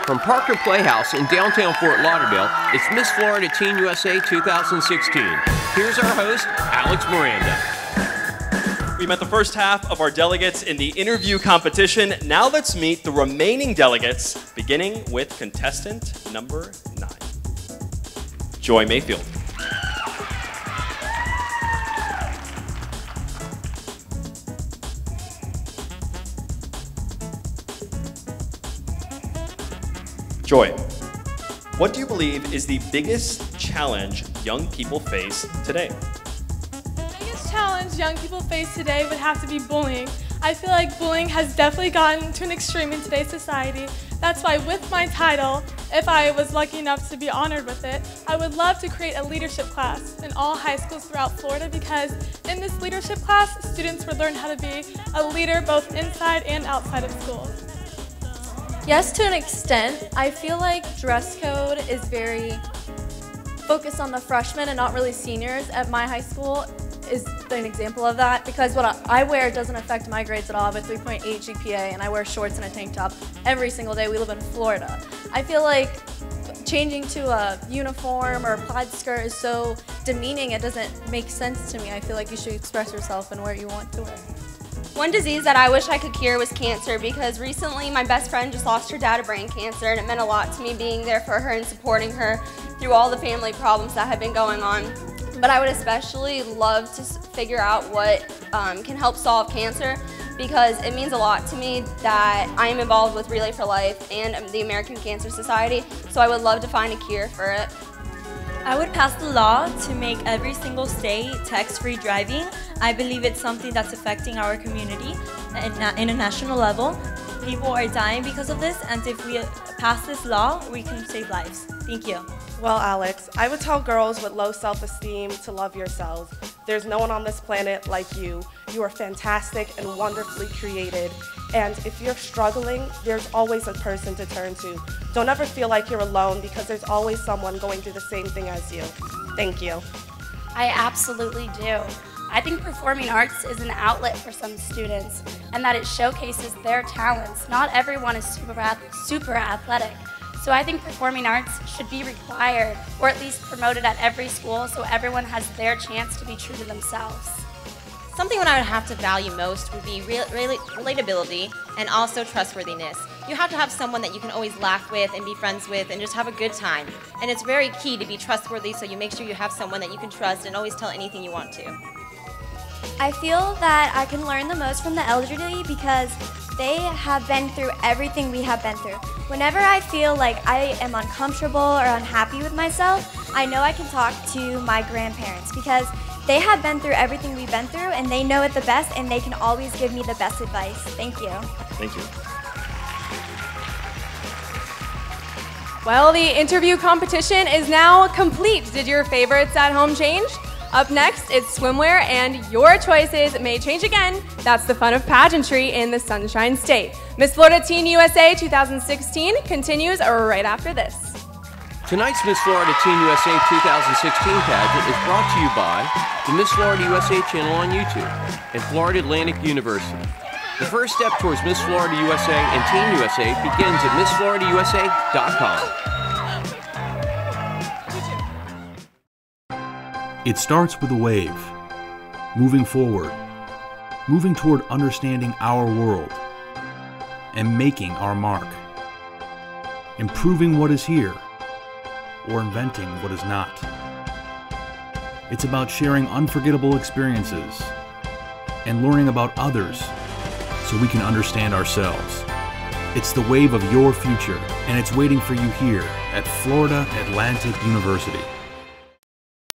From Parker Playhouse in downtown Fort Lauderdale, it's Miss Florida Teen USA 2016. Here's our host, Alex Miranda. We met the first half of our delegates in the interview competition. Now let's meet the remaining delegates, beginning with contestant number 9, Joy Mayfield. Joy, what do you believe is the biggest challenge young people face today? The biggest challenge young people face today would have to be bullying. I feel like bullying has definitely gotten to an extreme in today's society. That's why with my title, if I was lucky enough to be honored with it, I would love to create a leadership class in all high schools throughout Florida, because in this leadership class, students would learn how to be a leader both inside and outside of school. Yes, to an extent. I feel like dress code is very focused on the freshmen and not really seniors. At my high school is an example of that, because what I wear doesn't affect my grades at all. I have a 3.8 GPA and I wear shorts and a tank top every single day. We live in Florida. I feel like changing to a uniform or a plaid skirt is so demeaning, it doesn't make sense to me. I feel like you should express yourself and wear what you want to wear. One disease that I wish I could cure was cancer, because recently my best friend just lost her dad to brain cancer, and it meant a lot to me being there for her and supporting her through all the family problems that have been going on. But I would especially love to figure out what can help solve cancer, because it means a lot to me that I am involved with Relay for Life and the American Cancer Society, so I would love to find a cure for it. I would pass the law to make every single state tax-free driving. I believe it's something that's affecting our community in a national level. People are dying because of this, and if we pass this law, we can save lives. Thank you. Well, Alex, I would tell girls with low self-esteem to love yourselves. There's no one on this planet like you. You are fantastic and wonderfully created. And if you're struggling, there's always a person to turn to. Don't ever feel like you're alone, because there's always someone going through the same thing as you. Thank you. I absolutely do. I think performing arts is an outlet for some students, and that it showcases their talents. Not everyone is super athletic. So I think performing arts should be required, or at least promoted at every school, so everyone has their chance to be true to themselves. Something that I would have to value most would be relatability and also trustworthiness. You have to have someone that you can always laugh with and be friends with and just have a good time. And it's very key to be trustworthy, so you make sure you have someone that you can trust and always tell anything you want to. I feel that I can learn the most from the elderly, because they have been through everything we have been through. Whenever I feel like I am uncomfortable or unhappy with myself, I know I can talk to my grandparents, because they have been through everything we've been through, and they know it the best, and they can always give me the best advice. Thank you. Thank you. Well, the interview competition is now complete. Did your favorites at home change? Up next, it's swimwear, and your choices may change again. That's the fun of pageantry in the Sunshine State. Miss Florida Teen USA 2016 continues right after this. Tonight's Miss Florida Teen USA 2016 pageant is brought to you by the Miss Florida USA channel on YouTube and Florida Atlantic University. The first step towards Miss Florida USA and Teen USA begins at MissFloridaUSA.com. It starts with a wave, moving forward, moving toward understanding our world, and making our mark, improving what is here, or inventing what is not. It's about sharing unforgettable experiences and learning about others so we can understand ourselves. It's the wave of your future, and it's waiting for you here at Florida Atlantic University.